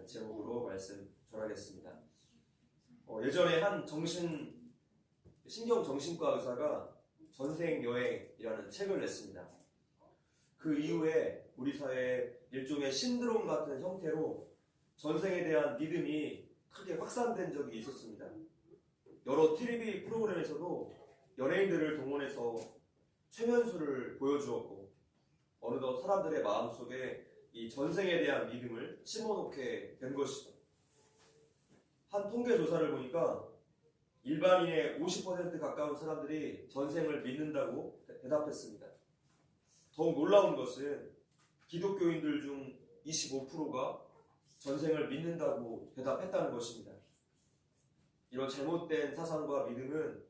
제목으로 말씀 전하겠습니다. 예전에 한 신경정신과 의사가 전생여행이라는 책을 냈습니다. 그 이후에 우리 사회에 일종의 신드롬 같은 형태로 전생에 대한 믿음이 크게 확산된 적이 있었습니다. 여러 TV 프로그램에서도 연예인들을 동원해서 최면수를 보여주었고, 어느덧 사람들의 마음속에 이 전생에 대한 믿음을 심어놓게 된 것이죠. 한 통계 조사를 보니까 일반인의 50% 가까운 사람들이 전생을 믿는다고 대답했습니다. 더욱 놀라운 것은 기독교인들 중 25%가 전생을 믿는다고 대답했다는 것입니다. 이런 잘못된 사상과 믿음은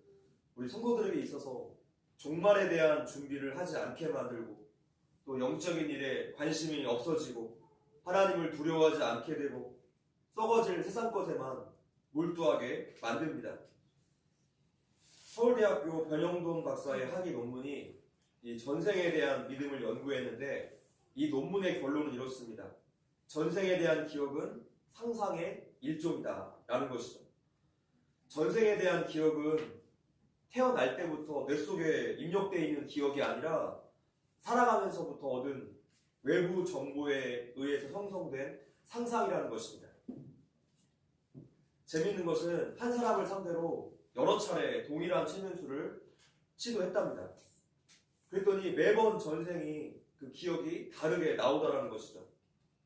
우리 성도들에게 있어서 종말에 대한 준비를 하지 않게 만들고, 또 영적인 일에 관심이 없어지고 하나님을 두려워하지 않게 되고 썩어질 세상 것에만 몰두하게 만듭니다. 서울대학교 변영돈 박사의 학위 논문이 이 전생에 대한 믿음을 연구했는데, 이 논문의 결론은 이렇습니다. 전생에 대한 기억은 상상의 일종이다 라는 것이죠. 전생에 대한 기억은 태어날 때부터 뇌 속에 입력되어 있는 기억이 아니라 살아가면서부터 얻은 외부 정보에 의해서 형성된 상상이라는 것입니다. 재미있는 것은 한 사람을 상대로 여러 차례 동일한 최면수를 시도했답니다. 그랬더니 매번 전생이 그 기억이 다르게 나오더라는 것이죠.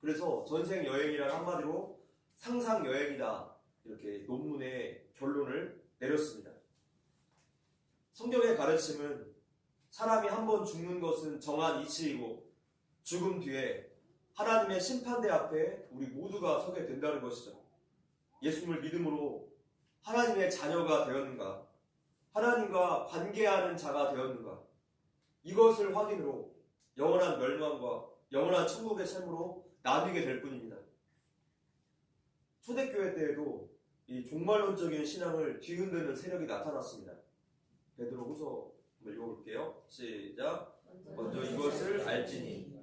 그래서 전생 여행이란 한마디로 상상 여행이다, 이렇게 논문의 결론을 내렸습니다. 성경의 가르침은 사람이 한 번 죽는 것은 정한 이치이고 죽음 뒤에 하나님의 심판대 앞에 우리 모두가 서게 된다는 것이죠. 예수님을 믿음으로 하나님의 자녀가 되었는가, 하나님과 관계하는 자가 되었는가, 이것을 확인으로 영원한 멸망과 영원한 천국의 삶으로 나뉘게 될 뿐입니다. 초대교회 때에도 이 종말론적인 신앙을 뒤흔드는 세력이 나타났습니다. 베드로후서 한번 읽어볼게요. 시작. 먼저 이것을 알지니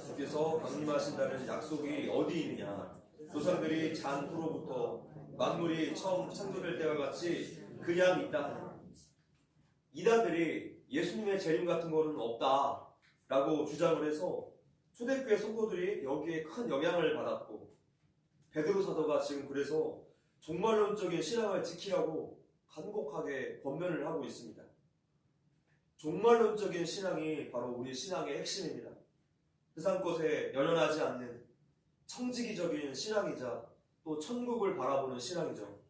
주께서 강림하신다는 약속이 어디 있느냐. 조상들이 잔 후로부터 만물이 처음 창조될 때와 같이 그냥 있다. 이단들이 예수님의 재림 같은 거는 없다 라고 주장을 해서 초대교회 성도들이 여기에 큰 영향을 받았고, 베드로 사도가 지금 그래서 종말론적인 신앙을 지키라고 간곡하게 권면을 하고 있습니다. 종말론적인 신앙이 바로 우리 신앙의 핵심입니다. 세상 것에 연연하지 않는 청지기적인 신앙이자 또 천국을 바라보는 신앙이죠.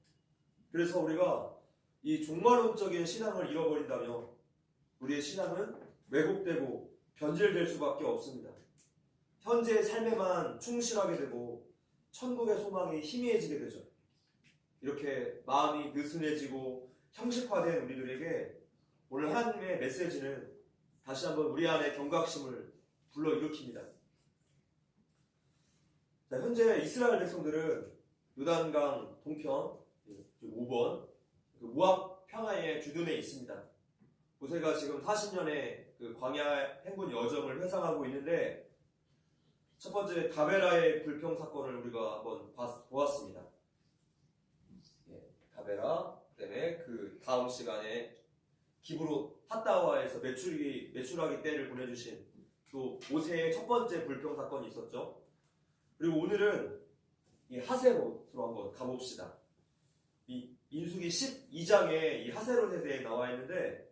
그래서 우리가 이 종말론적인 신앙을 잃어버린다면 우리의 신앙은 왜곡되고 변질될 수밖에 없습니다. 현재의 삶에만 충실하게 되고 천국의 소망이 희미해지게 되죠. 이렇게 마음이 느슨해지고 형식화된 우리들에게 오늘 하나님의 메시지는 다시 한번 우리 안에 경각심을 불러일으킵니다. 자, 현재 이스라엘 백성들은 요단강 동편 5번 모압 평야의 주둔에 있습니다. 모세가 지금 40년의 그 광야 행군 여정을 회상하고 있는데, 첫 번째 다베라의 불평 사건을 우리가 한번 보았습니다. 다베라, 그다음에 그 다음 시간에 기브롯 핫다와에서 메추라기 떼를 보내주신 또 모세의 첫 번째 불평 사건이 있었죠. 그리고 오늘은 이 하세롯으로 한번 가봅시다. 이 민수기 12장에 이 하세롯에 대해 나와 있는데,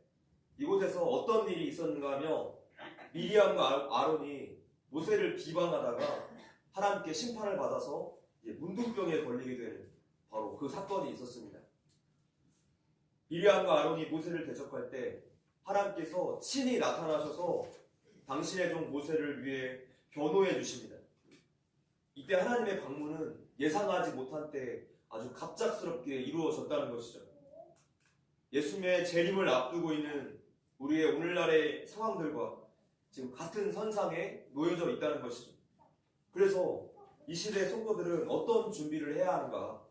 이곳에서 어떤 일이 있었는가 하면 미리암과 아론이 모세를 비방하다가 하나님께 심판을 받아서 문둥병에 걸리게 되는 바로 그 사건이 있었습니다. 미리암과 아론이 모세를 대적할 때 하나님께서 친히 나타나셔서 당신의 종 모세를 위해 변호해 주십니다. 이때 하나님의 방문은 예상하지 못한 때 아주 갑작스럽게 이루어졌다는 것이죠. 예수님의 재림을 앞두고 있는 우리의 오늘날의 상황들과 지금 같은 선상에 놓여져 있다는 것이죠. 그래서 이 시대의 성도들은 어떤 준비를 해야 하는가?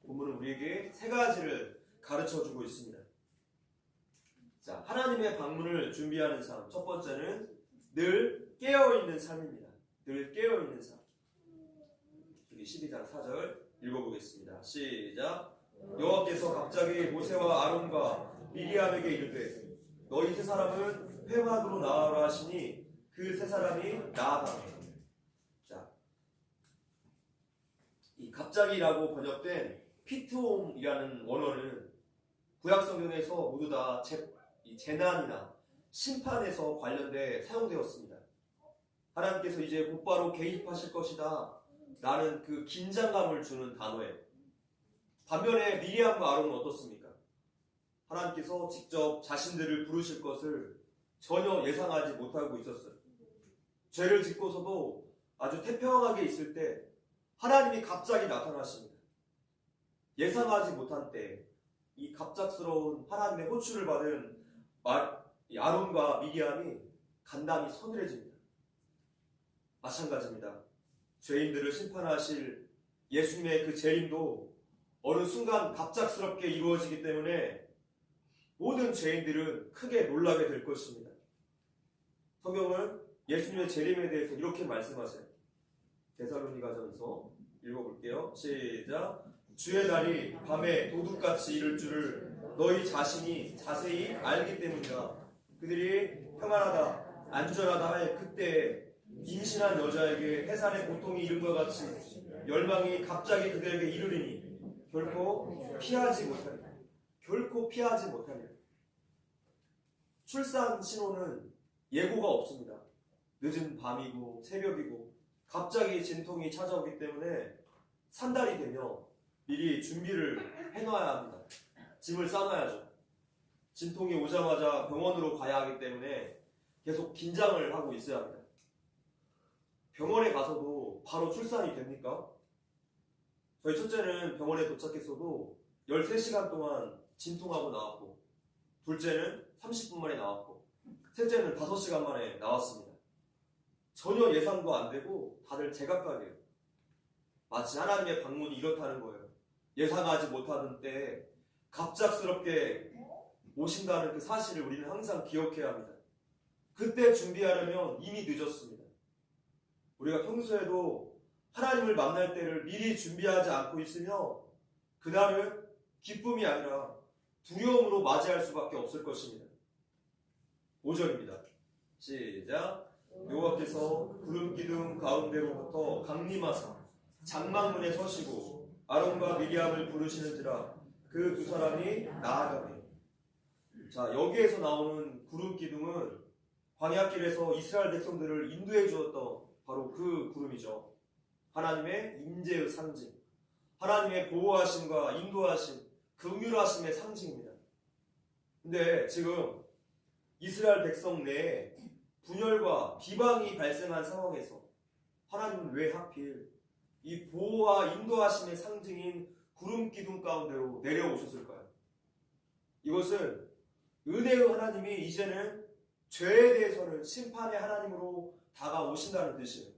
본문은 우리에게 세 가지를 가르쳐주고 있습니다. 자, 하나님의 방문을 준비하는 삶. 첫 번째는 늘 깨어있는 삶입니다. 늘 깨어있는 삶. 여기 12장 4절 읽어보겠습니다. 시작. 여호와께서 갑자기 모세와 아론과 미리암에게 이르되 너희 세 사람은 회막으로 나아라 하시니 그 세 사람이 나아가매. 자, 이 갑자기라고 번역된 피트홈이라는 원어는 구약 성경에서 모두 다 재난이나 심판에서 관련돼 사용되었습니다. 하나님께서 이제 곧바로 개입하실 것이다 라는 그 긴장감을 주는 단어예요. 반면에 미리암과 아론은 어떻습니까? 하나님께서 직접 자신들을 부르실 것을 전혀 예상하지 못하고 있었어요. 죄를 짓고서도 아주 태평하게 있을 때 하나님이 갑자기 나타나십니다. 예상하지 못한 때 이 갑작스러운 하나님의 호출을 받은 아론과 미리암이 간담이 서늘해집니다. 마찬가지입니다. 죄인들을 심판하실 예수님의 그 재림도 어느 순간 갑작스럽게 이루어지기 때문에 모든 죄인들은 크게 놀라게 될 것입니다. 성경은 예수님의 재림에 대해서 이렇게 말씀하세요. 데살로니가전서 읽어볼게요. 시작. 주의 날이 밤에 도둑같이 이를 줄을 너희 자신이 자세히 알기 때문이다. 그들이 평안하다, 안전하다 할 그때에 임신한 여자에게 해산의 고통이 이른 것 같이 열망이 갑자기 그들에게 이르리니 결코 피하지 못하리라. 결코 피하지 못하리라. 출산 신호는 예고가 없습니다. 늦은 밤이고 새벽이고 갑자기 진통이 찾아오기 때문에 산달이 되며 미리 준비를 해놔야 합니다. 짐을 싸놔야죠. 진통이 오자마자 병원으로 가야 하기 때문에 계속 긴장을 하고 있어야 합니다. 병원에 가서도 바로 출산이 됩니까? 저희 첫째는 병원에 도착했어도 13시간 동안 진통하고 나왔고, 둘째는 30분 만에 나왔고, 셋째는 5시간 만에 나왔습니다. 전혀 예상도 안 되고 다들 제각각이에요. 마치 하나님의 방문이 이렇다는 거예요. 예상하지 못하던 때에 갑작스럽게 오신다는 그 사실을 우리는 항상 기억해야 합니다. 그때 준비하려면 이미 늦었습니다. 우리가 평소에도 하나님을 만날 때를 미리 준비하지 않고 있으며 그날은 기쁨이 아니라 두려움으로 맞이할 수밖에 없을 것입니다. 5절입니다. 시작. 여호와께서 구름 기둥 가운데로부터 강림하사 장막문에 서시고 아론과 미리암을 부르시는지라 그 두 사람이 나아가매. 자, 여기에서 나오는 구름 기둥은 광야길에서 이스라엘 백성들을 인도해 주었던 바로 그 구름이죠. 하나님의 임재의 상징, 하나님의 보호하심과 인도하심, 긍휼하심의 상징입니다. 근데 지금 이스라엘 백성 내에 분열과 비방이 발생한 상황에서 하나님은 왜 하필 이 보호와 인도하심의 상징인 구름 기둥 가운데로 내려오셨을까요? 이것은 은혜의 하나님이 이제는 죄에 대해서는 심판의 하나님으로 다가오신다는 뜻이에요.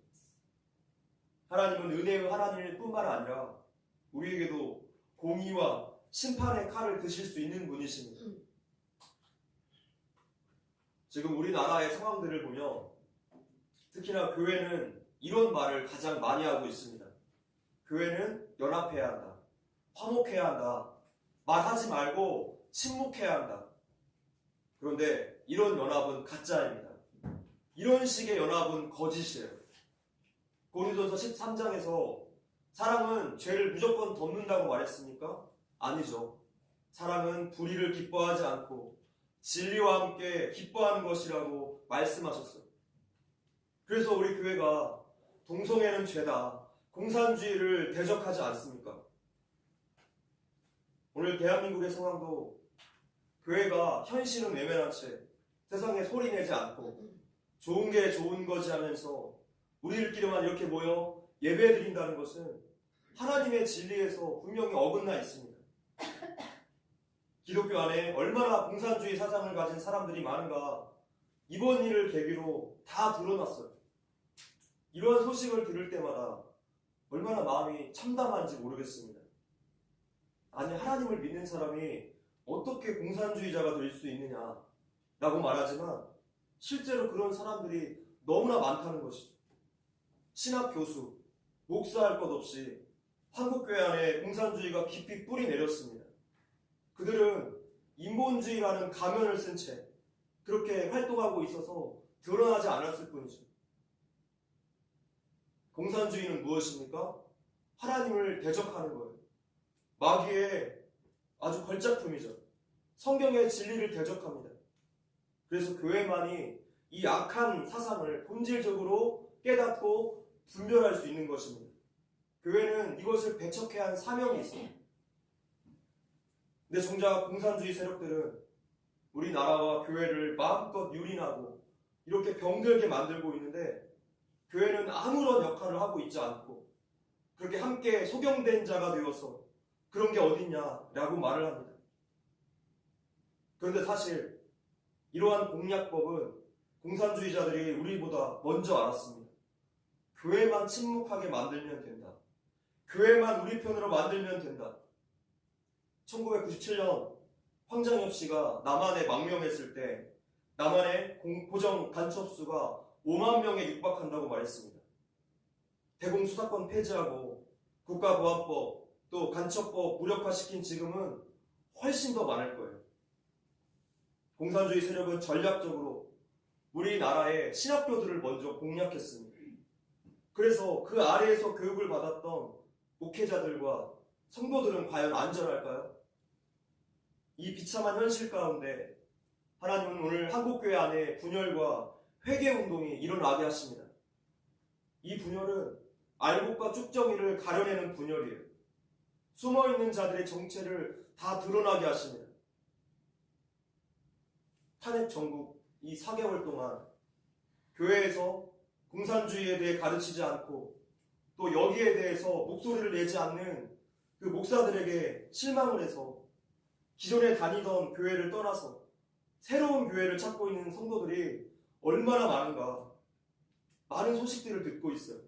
하나님은 은혜의 하나님일 뿐만 아니라 우리에게도 공의와 심판의 칼을 드실 수 있는 분이십니다. 지금 우리나라의 상황들을 보면 특히나 교회는 이런 말을 가장 많이 하고 있습니다. 교회는 연합해야 한다. 화목해야 한다. 말하지 말고 침묵해야 한다. 그런데 이런 연합은 가짜입니다. 이런 식의 연합은 거짓이에요. 고린도서 13장에서 사랑은 죄를 무조건 덮는다고 말했습니까? 아니죠. 사랑은 불의를 기뻐하지 않고 진리와 함께 기뻐하는 것이라고 말씀하셨어요. 그래서 우리 교회가 동성애는 죄다, 공산주의를 대적하지 않습니까? 오늘 대한민국의 상황도 교회가 현실은 외면한 채 세상에 소리내지 않고 좋은 게 좋은 거지 하면서 우리들끼리만 이렇게 모여 예배 드린다는 것은 하나님의 진리에서 분명히 어긋나 있습니다. 기독교 안에 얼마나 공산주의 사상을 가진 사람들이 많은가 이번 일을 계기로 다 드러났어요. 이러한 소식을 들을 때마다 얼마나 마음이 참담한지 모르겠습니다. 아니, 하나님을 믿는 사람이 어떻게 공산주의자가 될 수 있느냐라고 말하지만 실제로 그런 사람들이 너무나 많다는 것이죠. 신학 교수, 목사할 것 없이 한국교회 안에 공산주의가 깊이 뿌리 내렸습니다. 그들은 인본주의라는 가면을 쓴 채 그렇게 활동하고 있어서 드러나지 않았을 뿐이죠. 공산주의는 무엇입니까? 하나님을 대적하는 거예요. 마귀의 아주 걸작품이죠. 성경의 진리를 대적합니다. 그래서 교회만이 이 악한 사상을 본질적으로 깨닫고 분별할 수 있는 것입니다. 교회는 이것을 배척해야 한 사명이 있습니다. 근데 정작 공산주의 세력들은 우리나라와 교회를 마음껏 유린하고 이렇게 병들게 만들고 있는데 교회는 아무런 역할을 하고 있지 않고 그렇게 함께 소경된 자가 되어서 그런 게 어딨냐라고 말을 합니다. 그런데 사실 이러한 공략법은 공산주의자들이 우리보다 먼저 알았습니다. 교회만 침묵하게 만들면 된다. 교회만 우리 편으로 만들면 된다. 1997년 황장엽 씨가 남한에 망명했을 때 남한의 고정 간첩수가 5만 명에 육박한다고 말했습니다. 대공수사권 폐지하고 국가보안법 또 간첩법 무력화시킨 지금은 훨씬 더 많을 거예요. 공산주의 세력은 전략적으로 우리나라의 신학교들을 먼저 공략했습니다. 그래서 그 아래에서 교육을 받았던 목회자들과 성도들은 과연 안전할까요? 이 비참한 현실 가운데 하나님은 오늘 한국교회 안에 분열과 회개운동이 일어나게 하십니다. 이 분열은 알곡과 쭉정이를 가려내는 분열이에요. 숨어있는 자들의 정체를 다 드러나게 하십니다. 탄핵 정국 이 4개월 동안 교회에서 공산주의에 대해 가르치지 않고 또 여기에 대해서 목소리를 내지 않는 그 목사들에게 실망을 해서 기존에 다니던 교회를 떠나서 새로운 교회를 찾고 있는 성도들이 얼마나 많은가 많은 소식들을 듣고 있어요.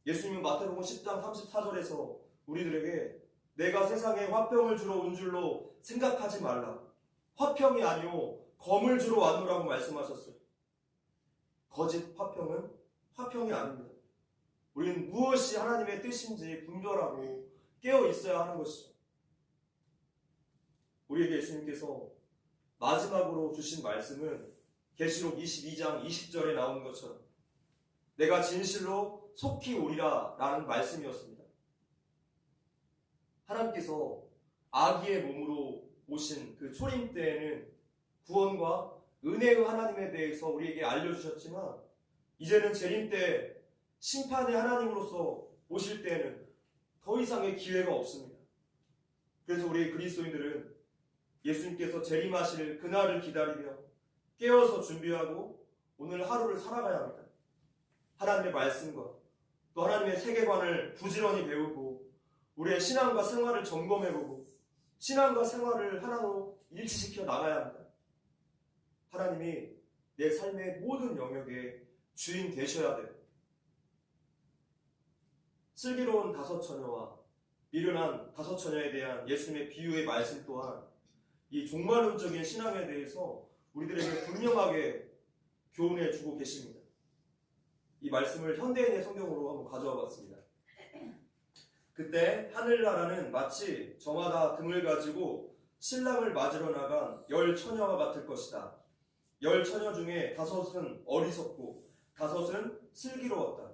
예수님은 마태복음 10장 34절에서 우리들에게 내가 세상에 화평을 주러 온 줄로 생각하지 말라. 화평이 아니오 검을 주러 왔노라고 말씀하셨어요. 거짓 화평은 화평이 아닙니다. 우리는 무엇이 하나님의 뜻인지 분별하고 깨어 있어야 하는 것이죠. 우리에게 예수님께서 마지막으로 주신 말씀은 계시록 22장 20절에 나온 것처럼 내가 진실로 속히 오리라 라는 말씀이었습니다. 하나님께서 아기의 몸으로 오신 그 초림 때에는 구원과 은혜의 하나님에 대해서 우리에게 알려주셨지만 이제는 재림 때 심판의 하나님으로서 오실 때에는 더 이상의 기회가 없습니다. 그래서 우리 그리스도인들은 예수님께서 재림하실 그날을 기다리며 깨어서 준비하고 오늘 하루를 살아가야 합니다. 하나님의 말씀과 또 하나님의 세계관을 부지런히 배우고 우리의 신앙과 생활을 점검해보고 신앙과 생활을 하나로 일치시켜 나가야 합니다. 하나님이 내 삶의 모든 영역에 주인 되셔야 돼요. 슬기로운 5처녀와 미련한 5처녀에 대한 예수님의 비유의 말씀 또한 이 종말론적인 신앙에 대해서 우리들에게 분명하게 교훈해 주고 계십니다. 이 말씀을 현대인의 성경으로 한번 가져와 봤습니다. 그때 하늘나라는 마치 저마다 등을 가지고 신랑을 맞으러 나간 10처녀와 같을 것이다. 10처녀 중에 5은 어리석고 5은 슬기로웠다.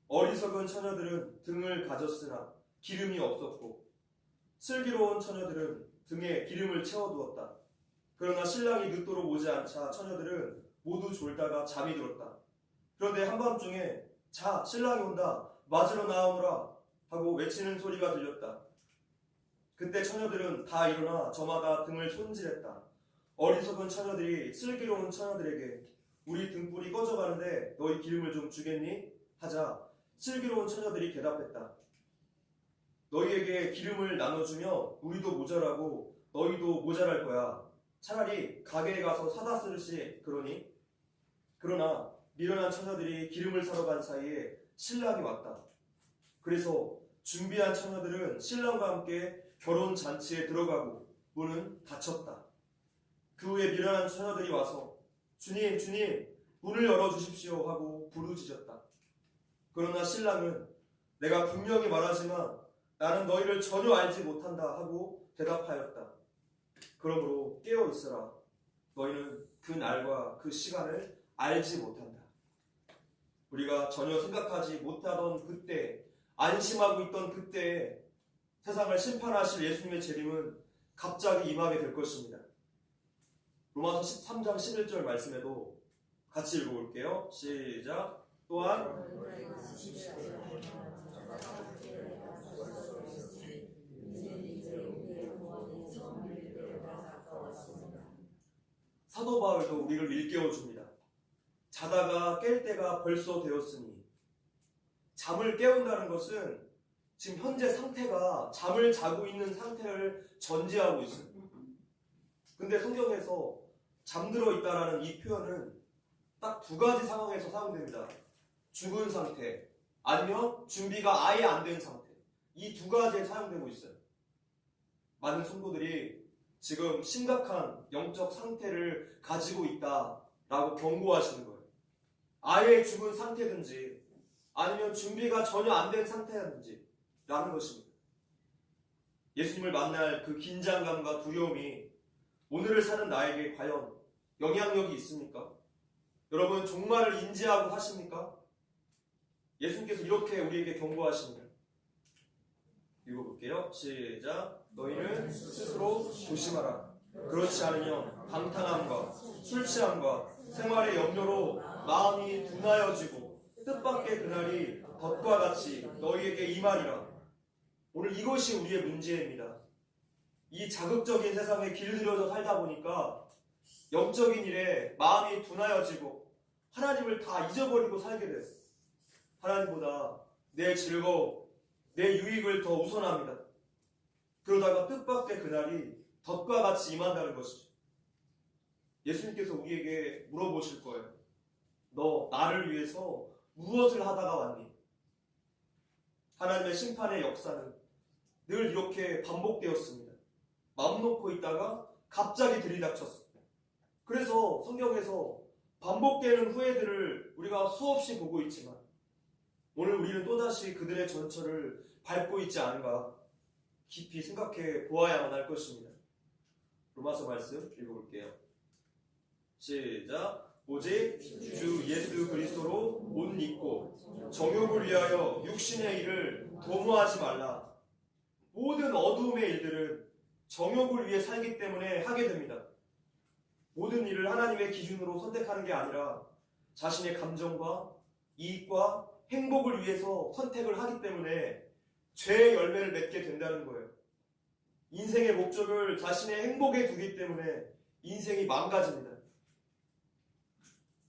어리석은 처녀들은 등을 가졌으나 기름이 없었고 슬기로운 처녀들은 등에 기름을 채워두었다. 그러나 신랑이 늦도록 오지 않자 처녀들은 모두 졸다가 잠이 들었다. 그런데 한밤중에 자 신랑이 온다 맞으러 나오너라 하고 외치는 소리가 들렸다. 그때 처녀들은 다 일어나 저마다 등을 손질했다. 어리석은 처녀들이 슬기로운 처녀들에게 우리 등불이 꺼져가는데 너희 기름을 좀 주겠니? 하자 슬기로운 처녀들이 대답했다. 너희에게 기름을 나눠주며 우리도 모자라고 너희도 모자랄 거야. 차라리 가게에 가서 사다 쓰듯이 그러니? 그러나 미련한 처녀들이 기름을 사러 간 사이에 신랑이 왔다. 그래서 준비한 처녀들은 신랑과 함께 결혼 잔치에 들어가고 문은 닫혔다. 그 후에 미련한 처녀들이 와서 주님, 주님, 문을 열어주십시오 하고 부르짖었다. 그러나 신랑은 내가 분명히 말하지만 나는 너희를 전혀 알지 못한다 하고 대답하였다. 그러므로 깨어 있으라. 너희는 그 날과 그 시간을 알지 못한다. 우리가 전혀 생각하지 못하던 그때, 안심하고 있던 그때에 세상을 심판하실 예수님의 재림은 갑자기 임하게 될 것입니다. 로마서 13장 11절 말씀에도 같이 읽어볼게요. 시작. 또한 사도 바울도 우리를 일깨워줍니다. 자다가 깰 때가 벌써 되었으니, 잠을 깨운다는 것은 지금 현재 상태가 잠을 자고 있는 상태를 전제하고 있습니다. 근데 성경에서 잠들어 있다라는 이 표현은 딱 두 가지 상황에서 사용됩니다. 죽은 상태, 아니면 준비가 아예 안 된 상태. 이 두 가지에 사용되고 있어요. 많은 성도들이 지금 심각한 영적 상태를 가지고 있다라고 경고하시는 거예요. 아예 죽은 상태든지 아니면 준비가 전혀 안 된 상태든지 라는 것입니다. 예수님을 만날 그 긴장감과 두려움이 오늘을 사는 나에게 과연 영향력이 있습니까? 여러분 종말을 인지하고 사십니까? 예수님께서 이렇게 우리에게 경고하십니다. 읽어볼게요. 시작. 너희는 스스로 조심하라. 그렇지 않으면 방탕함과 술 취함과 생활의 염려로 마음이 둔하여지고 뜻밖의 그날이 덫과 같이 너희에게 임하리라. 오늘 이것이 우리의 문제입니다. 이 자극적인 세상에 길들여져 살다 보니까 영적인 일에 마음이 둔하여지고 하나님을 다 잊어버리고 살게 돼요. 하나님보다 내 즐거움, 내 유익을 더 우선합니다. 그러다가 뜻밖의 그날이 덫과 같이 임한다는 것이죠. 예수님께서 우리에게 물어보실 거예요. 너 나를 위해서 무엇을 하다가 왔니? 하나님의 심판의 역사는 늘 이렇게 반복되었습니다. 마음 놓고 있다가 갑자기 들이닥쳤습니다. 그래서 성경에서 반복되는 후회들을 우리가 수없이 보고 있지만 오늘 우리는 또다시 그들의 전철을 밟고 있지 않은가 깊이 생각해 보아야만 할 것입니다. 로마서 말씀 읽어볼게요. 시작. 오직 주 예수 그리스도로 옷 입고 정욕을 위하여 육신의 일을 도모하지 말라. 모든 어두움의 일들은 정욕을 위해 살기 때문에 하게 됩니다. 모든 일을 하나님의 기준으로 선택하는 게 아니라 자신의 감정과 이익과 행복을 위해서 선택을 하기 때문에 죄의 열매를 맺게 된다는 거예요. 인생의 목적을 자신의 행복에 두기 때문에 인생이 망가집니다.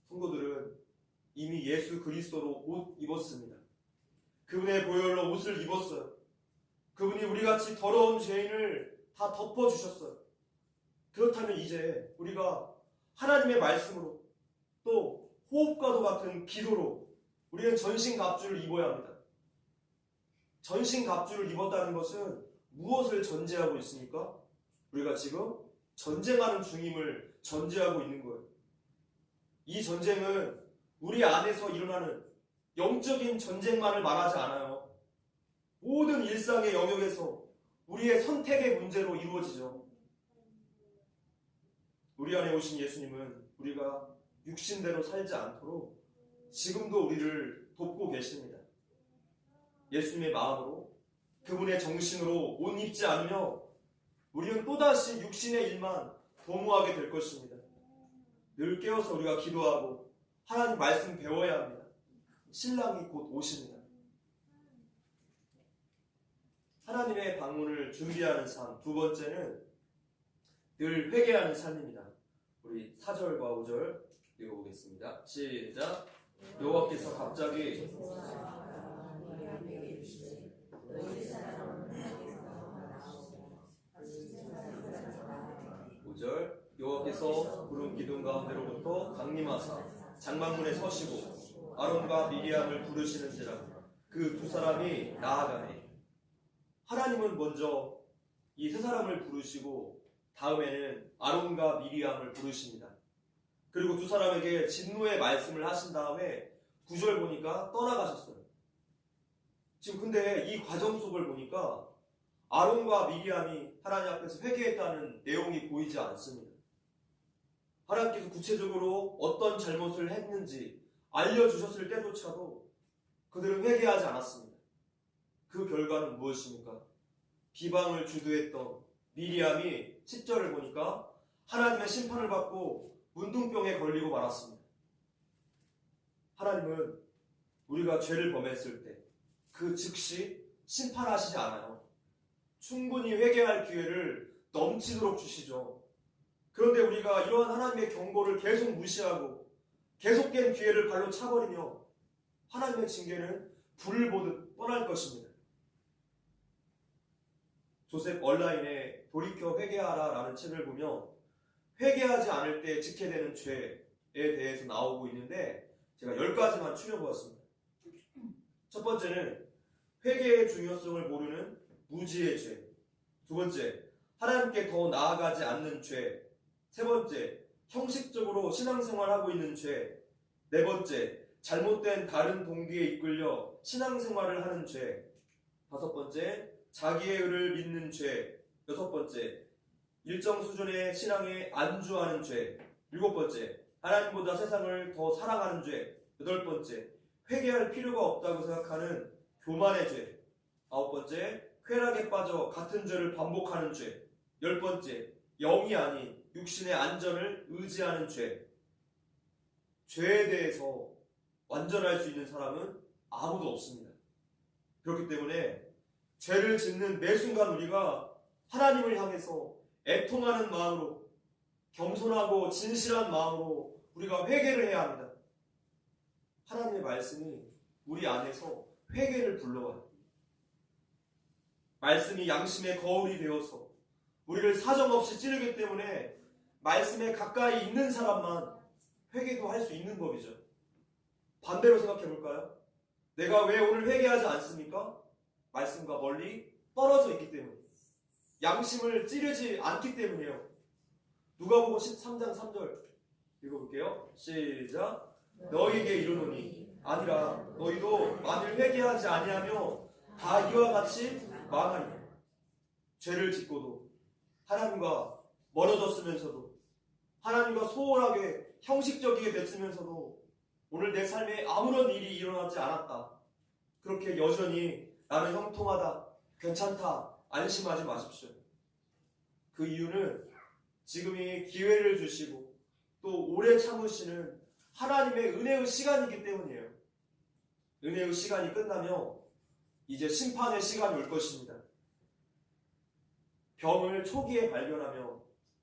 성도들은 이미 예수 그리스도로 옷 입었습니다. 그분의 보혈로 옷을 입었어요. 그분이 우리같이 더러운 죄인을 다 덮어주셨어요. 그렇다면 이제 우리가 하나님의 말씀으로 또 호흡과도 같은 기도로 우리는 전신갑주를 입어야 합니다. 전신갑주를 입었다는 것은 무엇을 전제하고 있습니까? 우리가 지금 전쟁하는 중임을 전제하고 있는 거예요. 이 전쟁은 우리 안에서 일어나는 영적인 전쟁만을 말하지 않아요. 모든 일상의 영역에서 우리의 선택의 문제로 이루어지죠. 우리 안에 오신 예수님은 우리가 육신대로 살지 않도록 지금도 우리를 돕고 계십니다. 예수님의 마음으로 그분의 정신으로 옷 입지 않으며 우리는 또다시 육신의 일만 도모하게 될 것입니다. 늘 깨어서 우리가 기도하고 하나님 말씀 배워야 합니다. 신랑이 곧 오십니다. 하나님의 방문을 준비하는 삶. 두 번째는 늘 회개하는 삶입니다. 우리 4절과 5절 읽어보겠습니다. 시작. 여호와께서 갑자기 5절 여호와께서 구름 기둥 가운데로부터 강림하사 장막문에 서시고 아론과 미리암을 부르시는지라 그 두 사람이 나아가네. 하나님은 먼저 이 세 사람을 부르시고 다음에는 아론과 미리암을 부르십니다. 그리고 두 사람에게 진노의 말씀을 하신 다음에 9절 보니까 떠나가셨어요. 지금 근데 이 과정 속을 보니까 아론과 미리암이 하나님 앞에서 회개했다는 내용이 보이지 않습니다. 하나님께서 구체적으로 어떤 잘못을 했는지 알려주셨을 때조차도 그들은 회개하지 않았습니다. 그 결과는 무엇입니까? 비방을 주도했던 미리암이 10절을 보니까 하나님의 심판을 받고 문둥병에 걸리고 말았습니다. 하나님은 우리가 죄를 범했을 때 그 즉시 심판하시지 않아요. 충분히 회개할 기회를 넘치도록 주시죠. 그런데 우리가 이러한 하나님의 경고를 계속 무시하고 계속된 기회를 발로 차버리며 하나님의 징계는 불을 보듯 뻔할 것입니다. 조셉 얼라인의 돌이켜 회개하라 라는 책을 보면 회개하지 않을 때 짓게 되는 죄에 대해서 나오고 있는데 제가 10가지만 추려보았습니다. 첫 번째는 회개의 중요성을 모르는 무지의 죄. 두 번째, 하나님께 더 나아가지 않는 죄. 세 번째, 형식적으로 신앙생활하고 있는 죄. 네 번째, 잘못된 다른 동기에 이끌려 신앙생활을 하는 죄. 다섯 번째, 자기의 의를 믿는 죄. 여섯 번째, 일정 수준의 신앙에 안주하는 죄. 일곱 번째, 하나님보다 세상을 더 사랑하는 죄. 여덟 번째, 회개할 필요가 없다고 생각하는 교만의 죄. 아홉 번째, 쾌락에 빠져 같은 죄를 반복하는 죄. 열 번째, 영이 아닌 육신의 안전을 의지하는 죄. 죄에 대해서 완전할 수 있는 사람은 아무도 없습니다. 그렇기 때문에 죄를 짓는 매 순간 우리가 하나님을 향해서 애통하는 마음으로, 겸손하고 진실한 마음으로 우리가 회개를 해야 합니다. 하나님의 말씀이 우리 안에서 회개를 불러와요. 말씀이 양심의 거울이 되어서 우리를 사정없이 찌르기 때문에 말씀에 가까이 있는 사람만 회개도 할 수 있는 법이죠. 반대로 생각해 볼까요? 내가 왜 오늘 회개하지 않습니까? 말씀과 멀리 떨어져 있기 때문에, 양심을 찌르지 않기 때문이에요. 누가복음 13장 3절 읽어볼게요. 시작. 너희에게 이르노니 아니라 너희도 만일 회개하지 아니하며 다 이와 같이 망하리라. 죄를 짓고도 하나님과 멀어졌으면서도 하나님과 소홀하게 형식적이게 됐으면서도 오늘 내 삶에 아무런 일이 일어나지 않았다. 그렇게 여전히 나는 형통하다, 괜찮다, 안심하지 마십시오. 그 이유는 지금이 기회를 주시고 또 오래 참으시는 하나님의 은혜의 시간이기 때문이에요. 은혜의 시간이 끝나면 이제 심판의 시간이 올 것입니다. 병을 초기에 발견하면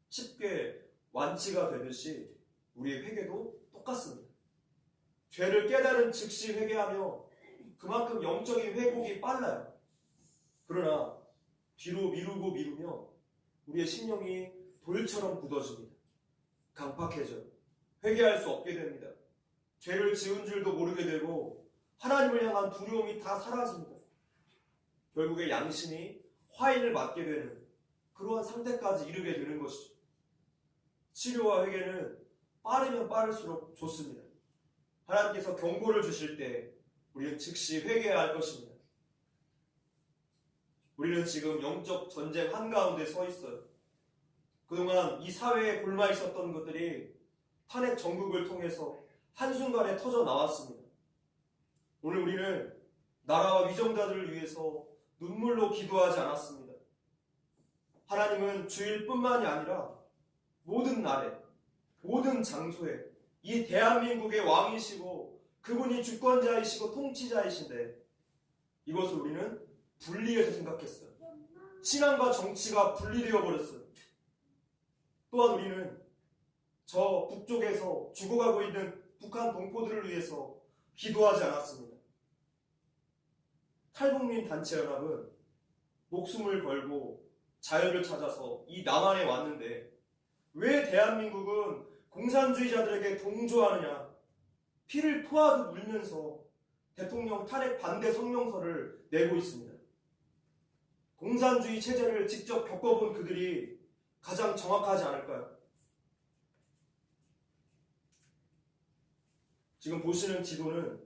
쉽게 완치가 되듯이 우리의 회개도 똑같습니다. 죄를 깨달은 즉시 회개하며 그만큼 영적인 회복이 빨라요. 그러나 뒤로 미루고 미루며 우리의 심령이 돌처럼 굳어집니다. 강팍해져요. 회개할 수 없게 됩니다. 죄를 지은 줄도 모르게 되고 하나님을 향한 두려움이 다 사라집니다. 결국에 양심이 화인을 맞게 되는 그러한 상태까지 이르게 되는 것이죠. 치료와 회개는 빠르면 빠를수록 좋습니다. 하나님께서 경고를 주실 때 우리는 즉시 회개해야 할 것입니다. 우리는 지금 영적 전쟁 한가운데 서 있어요. 그동안 이 사회에 굶어 있었던 것들이 탄핵 정국을 통해서 한순간에 터져 나왔습니다. 오늘 우리는 나라와 위정자들을 위해서 눈물로 기도하지 않았습니다. 하나님은 주일뿐만이 아니라 모든 날에, 모든 장소에 이 대한민국의 왕이시고 그분이 주권자이시고 통치자이신데 이것을 우리는 분리해서 생각했어요. 신앙과 정치가 분리되어 버렸어요. 또한 우리는 저 북쪽에서 죽어가고 있는 북한 동포들을 위해서 기도하지 않았습니다. 탈북민 단체연합은 목숨을 걸고 자유를 찾아서 이 남한에 왔는데 왜 대한민국은 공산주의자들에게 동조하느냐, 피를 토하듯 울면서 대통령 탄핵 반대 성명서를 내고 있습니다. 공산주의 체제를 직접 겪어본 그들이 가장 정확하지 않을까요? 지금 보시는 지도는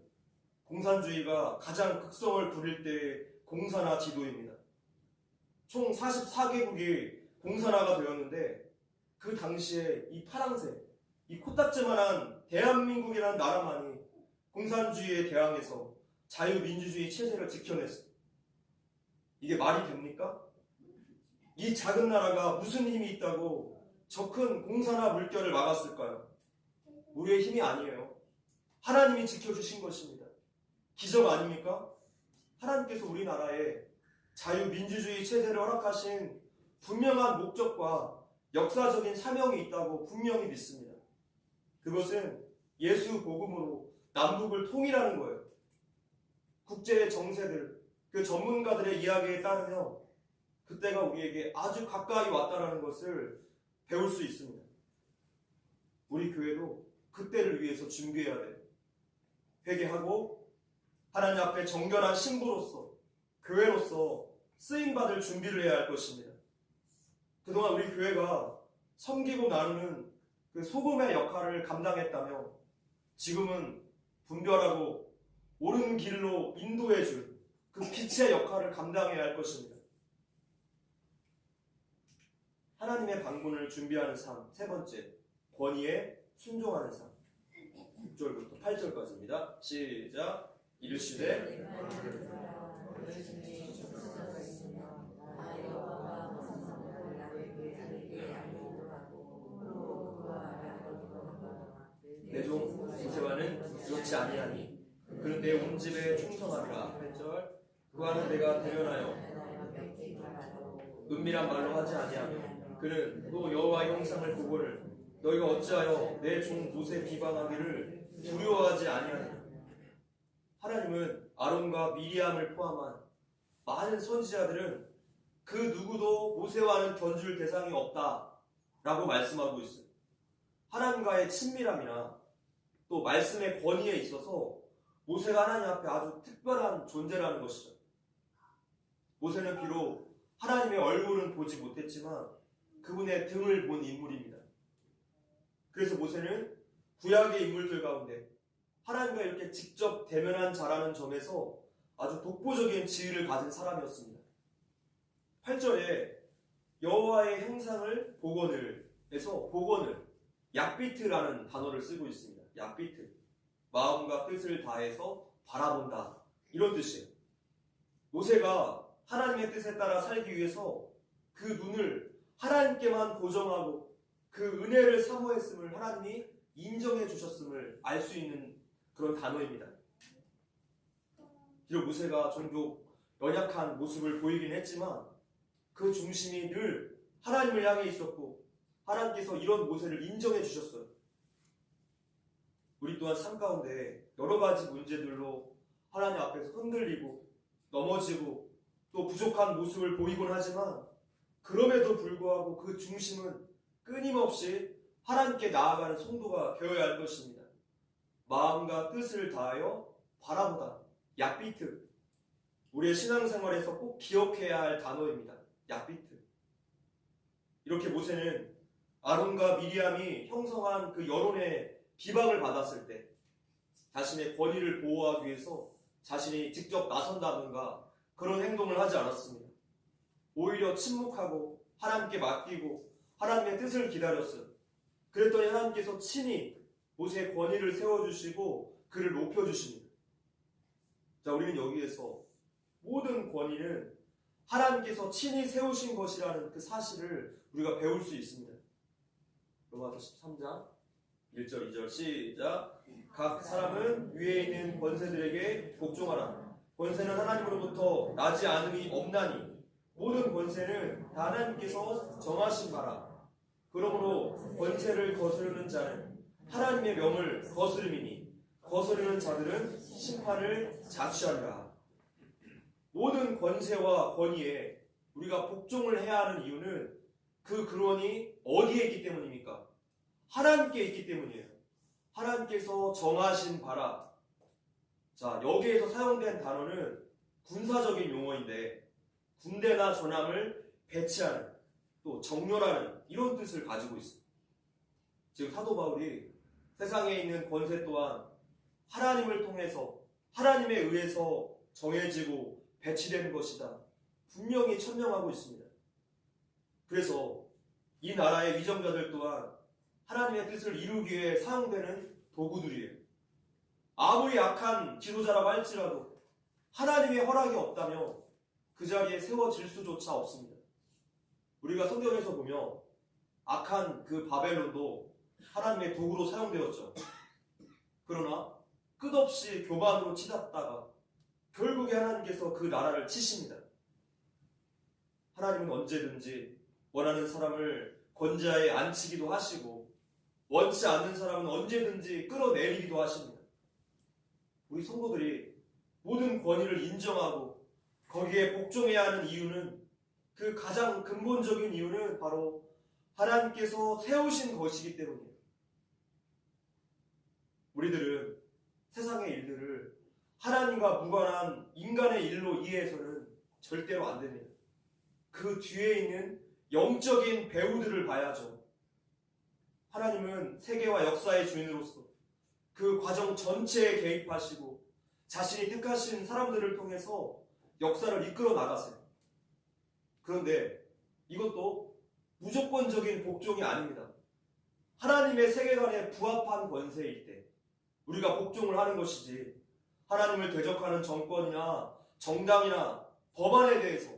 공산주의가 가장 극성을 부릴 때의 공산화 지도입니다. 총 44개국이 공산화가 되었는데 그 당시에 이 파랑새, 이 코딱지만한 대한민국이라는 나라만이 공산주의에 대항해서 자유민주주의 체제를 지켜냈어요. 이게 말이 됩니까? 이 작은 나라가 무슨 힘이 있다고 저 큰 공산화 물결을 막았을까요? 우리의 힘이 아니에요. 하나님이 지켜주신 것입니다. 기적 아닙니까? 하나님께서 우리나라에 자유민주주의 체제를 허락하신 분명한 목적과 역사적인 사명이 있다고 분명히 믿습니다. 그것은 예수 복음으로 남북을 통일하는 거예요. 국제의 정세들, 그 전문가들의 이야기에 따르면 그때가 우리에게 아주 가까이 왔다는 것을 배울 수 있습니다. 우리 교회도 그때를 위해서 준비해야 돼요. 회개하고 하나님 앞에 정결한 신부로서, 교회로서 쓰임받을 준비를 해야 할 것입니다. 그동안 우리 교회가 섬기고 나누는 그 소금의 역할을 감당했다며 지금은 분별하고 옳은 길로 인도해줄 그 빛의 역할을 감당해야 할 것입니다. 하나님의 방문을 준비하는 삶, 세 번째, 권위에 순종하는 삶. 6절부터 8절까지입니다. 시작. 이르시되 내 종 모세와는 그렇지 아니하니 그는 내 온 집에 충성하리라. 8절. 그와는 내가 대면하여 은밀한 말로 하지 아니하며 그는 또 여호와의 형상을 보고를 너희가 어찌하여 내 종 모세 비방하기를 두려워하지 아니하느냐. 하나님은 아론과 미리암을 포함한 많은 선지자들은 그 누구도 모세와는 견줄 대상이 없다라고 말씀하고 있어요. 하나님과의 친밀함이나 또 말씀의 권위에 있어서 모세가 하나님 앞에 아주 특별한 존재라는 것이죠. 모세는 비록 하나님의 얼굴은 보지 못했지만 그분의 등을 본 인물입니다. 그래서 모세는 구약의 인물들 가운데 하나님과 이렇게 직접 대면한 자라는 점에서 아주 독보적인 지위를 가진 사람이었습니다. 8절에 여호와의 형상을 복원을 해서 복원을 약비트라는 단어를 쓰고 있습니다. 약비트. 마음과 뜻을 다해서 바라본다. 이런 뜻이에요. 모세가 하나님의 뜻에 따라 살기 위해서 그 눈을 하나님께만 고정하고 그 은혜를 사모했음을 하나님이 인정해 주셨음을 알 수 있는 그런 단어입니다. 비록 모세가 종종 연약한 모습을 보이긴 했지만 그 중심이 늘 하나님을 향해 있었고 하나님께서 이런 모세를 인정해 주셨어요. 우리 또한 삶 가운데 여러 가지 문제들로 하나님 앞에서 흔들리고 넘어지고 또 부족한 모습을 보이곤 하지만 그럼에도 불구하고 그 중심은 끊임없이 하나님께 나아가는 성도가 되어야 할 것입니다. 마음과 뜻을 다하여 바라보다. 약비트. 우리의 신앙생활에서 꼭 기억해야 할 단어입니다. 약비트. 이렇게 모세는 아론과 미리암이 형성한 그 여론의 비방을 받았을 때 자신의 권위를 보호하기 위해서 자신이 직접 나선다든가 그런 행동을 하지 않았습니다. 오히려 침묵하고 하나님께 맡기고 하나님의 뜻을 기다렸어요. 그랬더니 하나님께서 친히 모세의 권위를 세워주시고 그를 높여주십니다. 자, 우리는 여기에서 모든 권위는 하나님께서 친히 세우신 것이라는 그 사실을 우리가 배울 수 있습니다. 로마서 13장 1절 2절 시작. 각 사람은 위에 있는 권세들에게 복종하라. 권세는 하나님으로부터 나지 않음이 없나니 모든 권세는 다 하나님께서 정하신 바라. 그러므로 권세를 거스르는 자는 하나님의 명을 거스름이니 거스르는 자들은 심판을 자취하리라. 모든 권세와 권위에 우리가 복종을 해야 하는 이유는 그 근원이 어디에 있기 때문입니까? 하나님께 있기 때문이에요. 하나님께서 정하신 바라. 자, 여기에서 사용된 단어는 군사적인 용어인데 군대나 전함을 배치하는 또 정렬하는 이런 뜻을 가지고 있습니다. 지금 사도 바울이 세상에 있는 권세 또한 하나님을 통해서 하나님에 의해서 정해지고 배치된 것이다. 분명히 천명하고 있습니다. 그래서 이 나라의 위정자들 또한 하나님의 뜻을 이루기 위해 사용되는 도구들이에요. 아무리 약한 지도자라고 할지라도 하나님의 허락이 없다면 그 자리에 세워질 수조차 없습니다. 우리가 성경에서 보면 악한 그 바벨론도 하나님의 도구로 사용되었죠. 그러나 끝없이 교만으로 치닫다가 결국에 하나님께서 그 나라를 치십니다. 하나님은 언제든지 원하는 사람을 권좌에 앉히기도 하시고 원치 않는 사람은 언제든지 끌어내리기도 하십니다. 우리 성도들이 모든 권위를 인정하고 거기에 복종해야 하는 이유는, 그 가장 근본적인 이유는 바로 하나님께서 세우신 것이기 때문이에요. 우리들은 세상의 일들을 하나님과 무관한 인간의 일로 이해해서는 절대로 안 됩니다. 그 뒤에 있는 영적인 배우들을 봐야죠. 하나님은 세계와 역사의 주인으로서 그 과정 전체에 개입하시고 자신이 택하신 사람들을 통해서 역사를 이끌어 나가세요. 그런데 이것도 무조건적인 복종이 아닙니다. 하나님의 세계관에 부합한 권세일 때 우리가 복종을 하는 것이지, 하나님을 대적하는 정권이나 정당이나 법안에 대해서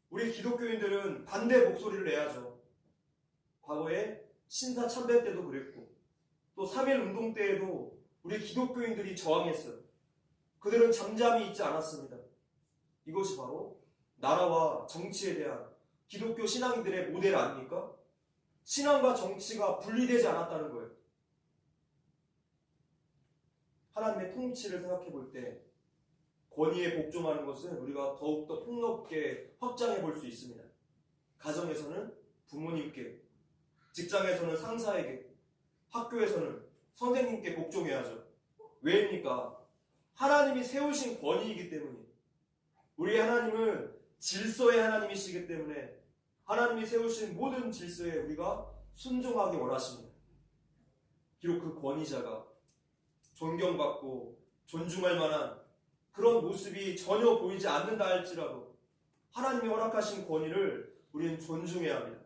우리 기독교인들은 반대 목소리를 내야죠. 과거에 신사 참배 때도 그랬고 또 3.1 운동 때에도 우리 기독교인들이 저항했어요. 그들은 잠잠히 있지 않았습니다. 이것이 바로 나라와 정치에 대한 기독교 신앙인들의 모델 아닙니까? 신앙과 정치가 분리되지 않았다는 거예요. 하나님의 통치를 생각해 볼 때 권위에 복종하는 것은 우리가 더욱더 폭넓게 확장해 볼 수 있습니다. 가정에서는 부모님께, 직장에서는 상사에게, 학교에서는 선생님께 복종해야죠. 왜입니까? 하나님이 세우신 권위이기 때문이에요. 우리 하나님은 질서의 하나님이시기 때문에 하나님이 세우신 모든 질서에 우리가 순종하기 원하십니다. 비록 그 권위자가 존경받고 존중할 만한 그런 모습이 전혀 보이지 않는다 할지라도 하나님이 허락하신 권위를 우리는 존중해야 합니다.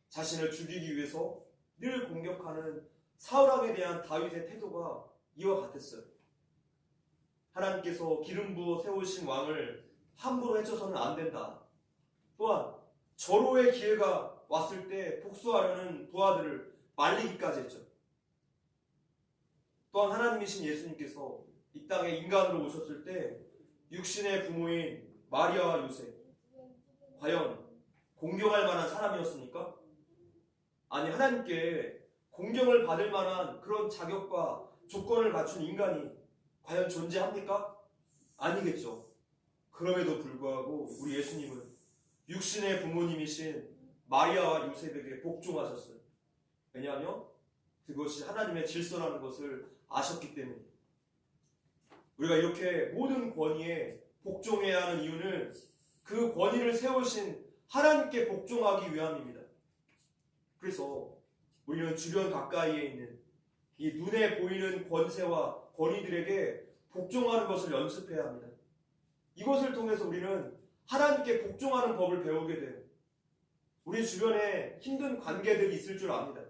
자신을 죽이기 위해서 늘 공격하는 사울왕에 대한 다윗의 태도가 이와 같았어요. 하나님께서 기름 부어 세우신 왕을 함부로 해쳐서는 안 된다. 또한 절호의 기회가 왔을 때 복수하려는 부하들을 말리기까지 했죠. 또한 하나님이신 예수님께서 이 땅에 인간으로 오셨을 때 육신의 부모인 마리아와 요셉, 과연 공경할 만한 사람이었습니까? 아니, 하나님께 공경을 받을 만한 그런 자격과 조건을 갖춘 인간이 과연 존재합니까? 아니겠죠. 그럼에도 불구하고 우리 예수님은 육신의 부모님이신 마리아와 요셉에게 복종하셨어요. 왜냐하면 그것이 하나님의 질서라는 것을 아셨기 때문입니다. 우리가 이렇게 모든 권위에 복종해야 하는 이유는 그 권위를 세우신 하나님께 복종하기 위함입니다. 그래서 우리는 주변 가까이에 있는 이 눈에 보이는 권세와 권위들에게 복종하는 것을 연습해야 합니다. 이것을 통해서 우리는 하나님께 복종하는 법을 배우게 돼요. 우리 주변에 힘든 관계들이 있을 줄 압니다.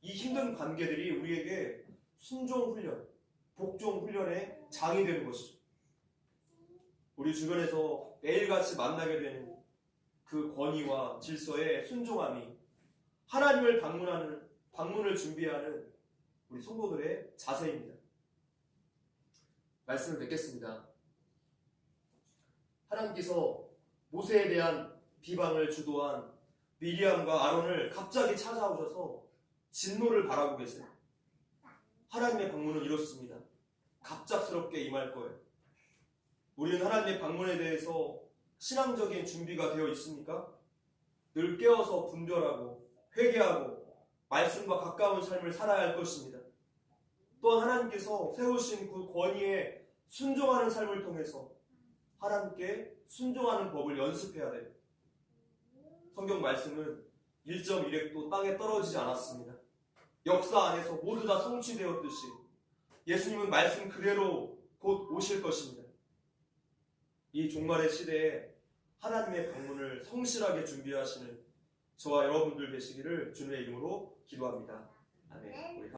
이 힘든 관계들이 우리에게 순종 훈련, 복종 훈련의 장이 되는 것이죠. 우리 주변에서 매일같이 만나게 되는 그 권위와 질서의 순종함이 하나님을 방문을 준비하는 우리 성도들의 자세입니다. 말씀을 맺겠습니다. 하나님께서 모세에 대한 비방을 주도한 미리암과 아론을 갑자기 찾아오셔서 진노를 바라고 계세요. 하나님의 방문은 이렇습니다. 갑작스럽게 임할 거예요. 우리는 하나님의 방문에 대해서 신앙적인 준비가 되어 있습니까? 늘 깨어서 분별하고 회개하고 말씀과 가까운 삶을 살아야 할 것입니다. 또한 하나님께서 세우신 그 권위에 순종하는 삶을 통해서 하나님께 순종하는 법을 연습해야 돼요. 성경 말씀은 1.1획도 땅에 떨어지지 않았습니다. 역사 안에서 모두 다 성취되었듯이 예수님은 말씀 그대로 곧 오실 것입니다. 이 종말의 시대에 하나님의 방문을 성실하게 준비하시는 저와 여러분들 되시기를 주님의 이름으로 기도합니다. 아멘. 우리